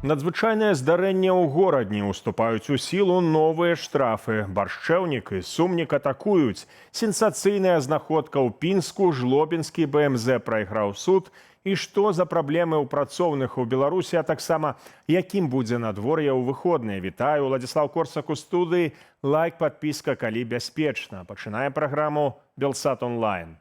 Надзвычайнае здарэнне ў горадні уступаюць у сілу новыя штрафы. Баршчэўнік і сумнік атакуюць. Сенсацыйная знаходка ў Пінску, жлобінскі БМЗ прайграў суд. І што за праблемы ў працоўных у Беларусі, а таксама якім будзе надвор'е ў выходныя. Вітаю, Владзіслаў Корсак у студыі. Лайк, падпіска, калі бяспечна. Пачынаем праграму «Белсат онлайн».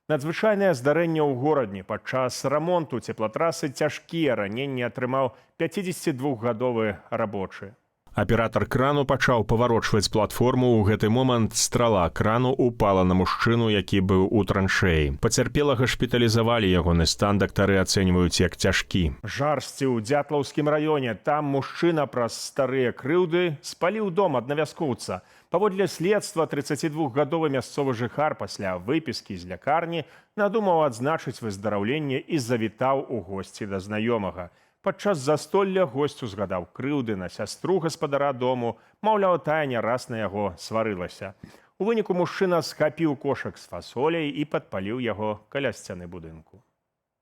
Надзвычайнае здарэнне ў горадні. Падчас рамонту цеплатрасы цяжкія раненні атрымаў 52-гадовы рабочы. Аператар крану пачаў паварочваць платформу. У гэты момант страла крану упала на мужчыну, які быў у траншэі. Пацярпелага шпіталізавалі, ягоны стан дактары ацэньваюць як цяжкі. Жарсці ў Дзятлаўскім раёне. Там мужчына праз старыя крыўды спаліў дом аднавяскоўца. Паводле следства, 32-гадовы мясцовы жыхар пасля выпіскі з лякарні надумаў адзначыць выздараўленне і завітаў у госці да знаёмага. Падчас застолля госць узгадаў крыўды на сястру гаспадара дому, маўляў, тая не раз на яго сварылася. У выніку мужчына схапіў кошак з фасоляй і падпаліў яго каля сцяны будынку.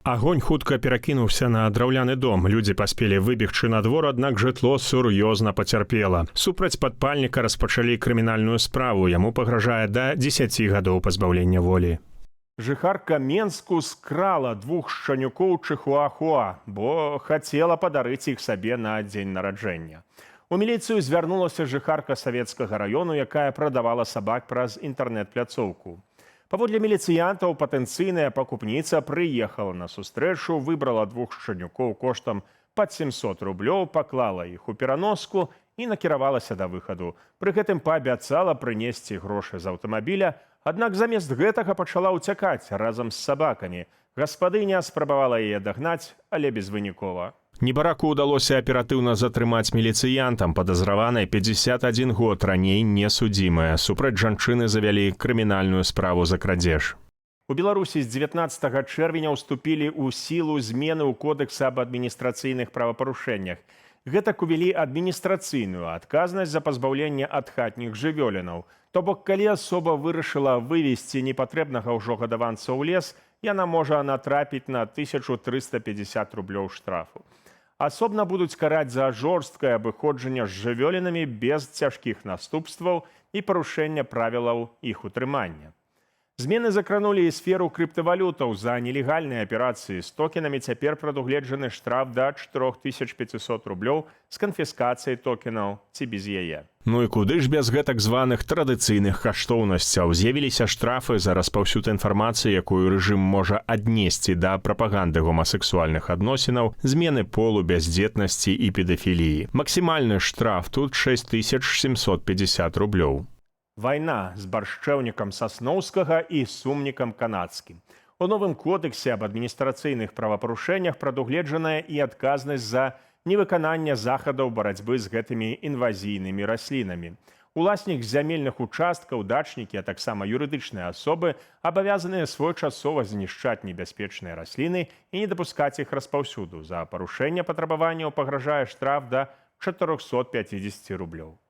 Агонь хутка перакінуўся на драўляны дом. Людзі паспелі выбегчы на двор, аднак жытло сур'ёзна пацярпела. Супраць падпальніка распачалі крымінальную справу. Яму пагражае да 10 гадоў пазбаўлення волі. Жыхарка Менску скрала 2 шчанюкоў чихуахуа, бо хацела падарыць іх сабе на дзень нараджэння. У міліцыю звярнулася жыхарка Савецкага раёну, якая прадавала сабак праз інтэрнэт-пляцоўку. Паводле міліцыянтаў, патэнцыйная пакупніца прыехала на сустрэчу, выбрала 2 шчанюкоў коштам пад 700 рублёў, паклала іх у пераноску і накіравалася да выхаду. Пры гэтым паабяцала прынесці грошы з аўтамабіля, аднак замест гэтага пачала ўцякаць разам з сабакамі. Гаспадыня спрабавала яе дагнаць, але безвынікова. Небараку ўдалося аператыўна затрымаць міліцыянтам. Падазраванай 51 год, раней несудзімая. Супраць жанчыны завялі крымінальную справу за крадзеж. У Беларусі з 19 чэрвеня ўступілі ў сілу змены ў Кодэкс аб адміністрацыйных правапарушэннях. Гэтак увялі адміністрацыйную адказнасць за пазбаўленне ад хатніх жывёлінаў. То бок, калі асоба вырашыла вывезці непатрэбнага ўжо гадаванца ў лес, яна можа натрапіць на 1350 рублёў штрафу. Асобна будуць караць за жорсткае абыходжанне з жывёлінамі без цяжкіх наступстваў і парушэння правілаў іх утрымання. Змены закранулі і сферу крыптавалютаў. За нелегальныя аперацыі з токенамі цяпер прадугледжаны штраф да 4500 рублёў з канфіскацыяй токенаў ці без яе. Ну і куды ж без гэтак званых традыцыйных каштоўнасцяў? З'явіліся штрафы за распаўсюд інфармацыі, якую рэжым можа аднесці да прапаганды гомасексуальных адносінаў, змены полу, бяздзетнасці і педафіліі. Максімальны штраф тут 6750 рублёў. Вайна з баршчэўнікам Сасноўскага і сумнікам канадскім. У новым кодэксе аб адміністрацыйных правапарушэннях прадугледжаная і адказнасць за невыкананне захадаў барацьбы з гэтымі інвазійнымі раслінамі. Уласнік зямельных участкаў, дачнікі, а таксама юрыдычныя асобы абавязаныя своечасова знішчаць небяспечныя расліны і не дапускаць іх распаўсюду. За парушэнне патрабаванняў пагражае штраф да 450 рублёў.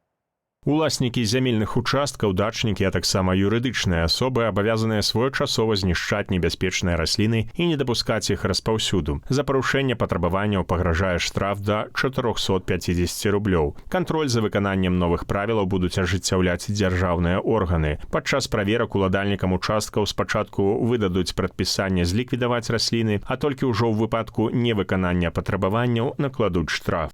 Уласнікі зямельных участкаў, дачнікі, а таксама юрыдычныя асобы абавязаныя своечасова знішчаць небяспечныя расліны і не дапускаць іх распаўсюду. За парушэнне патрабаванняў пагражае штраф да 450 рублёў. Кантроль за выкананнем новых правілаў будуць ажыццяўляць дзяржаўныя органы. Падчас праверак уладальнікам участкаў спачатку выдадуць прадпісанне зліквідаваць расліны, а толькі ўжо ў выпадку невыканання патрабаванняў накладуць штраф.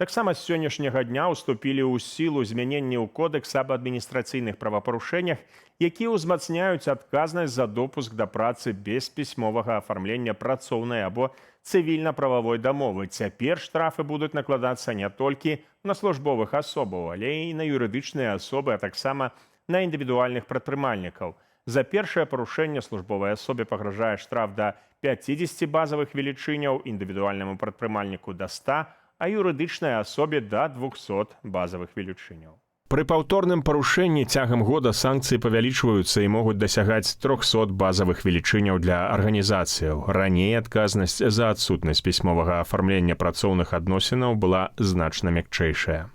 Таксама з сённяшняга дня ўступілі ў сілу змяненні ў Кодэкс аб адміністрацыйных правапарушэннях, якія ўзмацняюць адказнасць за допуск да працы без пісьмовага афармлення працоўнай або цывільна-прававой дамовы. Цяпер штрафы будуць накладацца не толькі на службовых асобаў, але і на юрыдычныя асобы, а таксама на індывідуальных прадпрымальнікаў. За першае парушэнне службовай асобе пагражае штраф да 50 базавых велічыняў, індывідуальнаму прадпрымальніку да 100, а юрыдычнай асобе да 200 базавых велічыняў. Пры паўторным парушэнні цягам года санкцыі павялічваюцца і могуць дасягаць 300 базавых велічыняў для арганізацыяў. Раней адказнасць за адсутнасць пісьмовага афармлення працоўных адносінаў была значна мякчэйшая.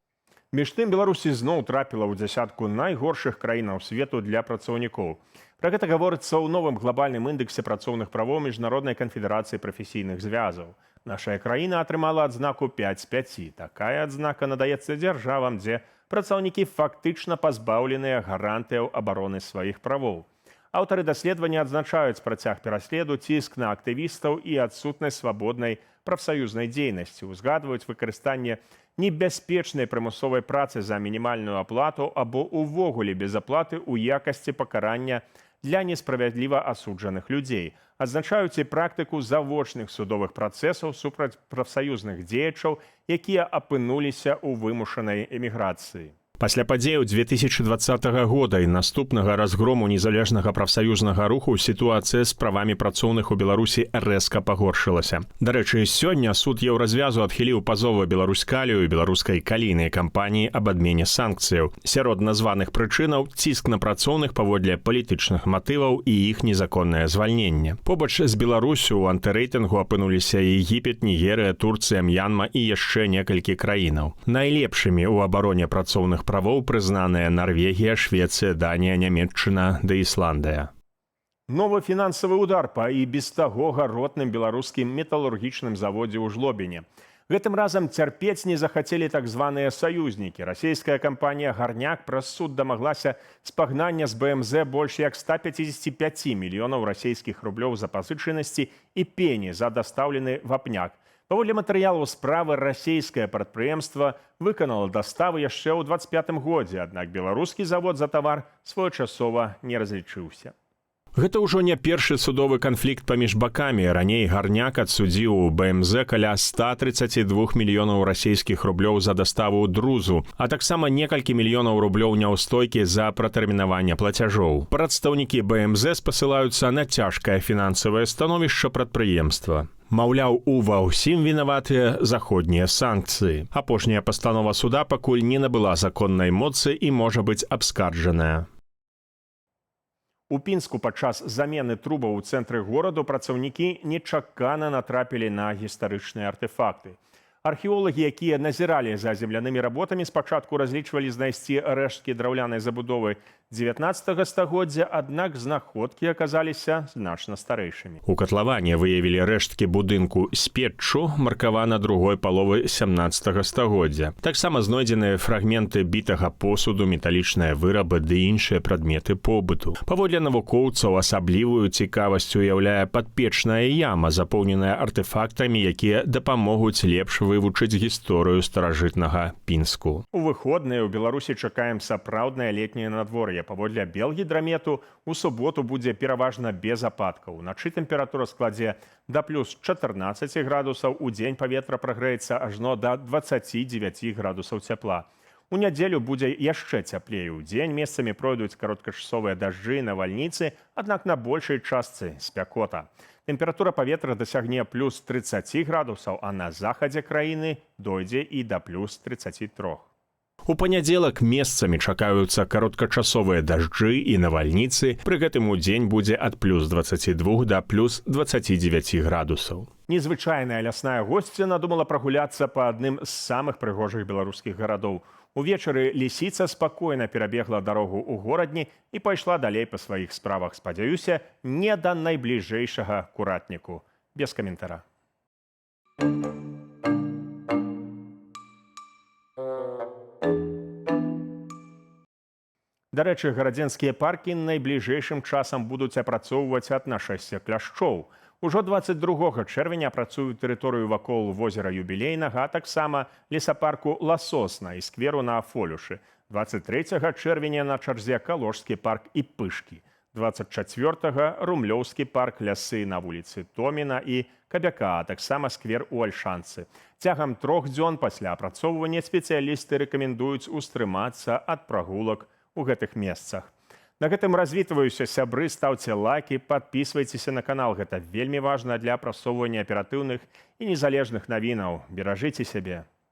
Між тым, Беларусь зноў трапіла ў дзясятку найгоршых краінаў свету для працаўнікоў. Пра гэта гаворыцца ў новым глобальным індэксе працоўных правоў Міжнароднай канфедэрацыі прафесійных звязаў. Наша краіна атрымала адзнаку 5 з 5. Такая адзнака надаецца дзяржавам, дзе працаўнікі фактычна пазбаўленыя гарантыяў абароны сваіх правоў. Аўтары даследавання адзначаюць працяг пераследу, ціск на актывістаў і адсутнасць свабоднай прафсаюзнай дзейнасці. Узгадваюць выкарыстанне небяспечнай прымусовай працы за мінімальную аплату або ўвогуле без аплаты ў якасці пакарання для несправядліва асуджаных людзей. Адзначаюць і практыку завочных судовых працэсаў супраць прафсаюзных дзеячаў, якія апынуліся ў вымушанай эміграцыі. Пасля падзеяў 2020 года і наступнага разгрому незалежнага прафсаюзнага руху сітуацыя з правамі працоўных у Беларусі рэзка пагоршылася. Дарэчы, сёння суд Еўразвязу адхіліў пазовы Беларускалію і беларускай калійнай кампаніі аб адмене санкцыяў. Сярод названых прычынаў ціск на працоўных паводле палітычных матываў і іх незаконнае звальненне. Побач з Беларусю ў антырэйтынгу апынуліся Егіпет, Нігерыя, Турцыя, М'янма і яшчэ некалькі краінаў. Найлепшымі ў абароне працоўных правоў прызнаныя Нарвегія, Швецыя, Данія, Нямецчына да Ісландыя. Новы фінансавы удар па і без таго гаротным беларускім металургічным заводзе ў Жлобіне. Гэтым разам цярпець не захацелі так званыя саюзнікі. Расійская кампанія «Гарняк» праз суд дамаглася спагнання з БМЗ больш як 155 мільёнаў расійскіх рублёў запазычанасці і пені за дастаўлены вапняк. Паводле матэрыялаў справы расійскае прадпрыемства выканала даставы яшчэ ў 25 годзе, аднак беларускі завод за тавар своечасова не разлічыўся. Гэта ўжо не першы судовы канфлікт паміж бакамі. Раней Гарняк адсудзіў у БМЗ каля 132 мільёнаў расійскіх рублёў за даставу друзу, а таксама некалькі мільёнаў рублёў няўстойкі за пратэрмінаванне плацяжоў. Прадстаўнікі БМЗ спасылаюцца на цяжкае фінансавае становішча прадпрыемства. Маўляў, ува ўсім вінаватыя заходнія санкцыі. Апошняя пастанова суда пакуль не набыла законнай моцы і можа быць абскарджаная. У Пінску падчас замены трубаў у цэнтры гораду працаўнікі нечакана натрапілі на гістарычныя артэфакты. Археолагі, якія назіралі за землянымі работамі, спачатку разлічвалі знайсці рэшткі драўлянай забудовы 19 стагоддзя, аднак знаходкі аказаліся значна старэйшымі. У катлаване выявілі рэшткі будынку з печчу, маркавана другой паловы 17 стагоддзя. Таксама знойдзеныя фрагменты бітага посуду, металічныя вырабы ды іншыя прадметы побыту. Паводле навукоўцаў асаблівую цікавасць уяўляе падпечная яма, запоўненая артэфактамі, якія дапамогуць лепш вывучыць гісторыю старажытнага Пінску. У выходныя ў Беларусі чакаем сапраўднае летняе надвор'е. Паводле Белгідрамету у суботу будзе пераважна без ападкаў. Уначы тэмпература складзе да плюс 14 градусаў, у дзень паветра прагрэецца ажно да 29 градусаў цяпла. У нядзелю будзе яшчэ цяплей. У дзень месцамі пройдуць кароткачасовыя дажджы і навальніцы, аднак на большай частцы спякота. Тэмпература паветра дасягне плюс 30 градусаў, а на захадзе краіны дойдзе і да плюс 33. У панядзелак месцамі чакаюцца кароткачасовыя дажджы і навальніцы, пры гэтым удзень будзе ад плюс 22 да плюс 29 градусаў. Незвычайная лясная госця надумала прагуляцца па адным з самых прыгожых беларускіх гарадоў. Увечары лісіца спакойна перабегла дарогу ў горадні і пайшла далей па сваіх справах. Спадзяюся, не да найбліжэйшага куратніку. Без каментара. Дарэчы, гарадзенскія паркі найбліжэйшым часам будуць апрацоўваць ад нашэсця кляшчоў. Ужо 22 чэрвеня працуюць тэрыторыю вакол возера Юбілейнага, а таксама лесапарку Ласосна і скверу на Афолюшы. 23 чэрвеня на чарзе Калужскі парк і Пышкі. 24 Румлёўскі парк, лясы на вуліцы Томіна і Кабяка, а таксама сквер у Альшанцы. Цягам 3 дзён пасля апрацоўвання спецыялісты рэкамендуюць устрымацца ад прагулак у гэтых месцах. На гэтым развітваюся, сябры, стаўце лайкі, падпісвайцеся на канал. Гэта вельмі важна для апрацоўвання аператыўных і незалежных навінаў. Беражыце сябе.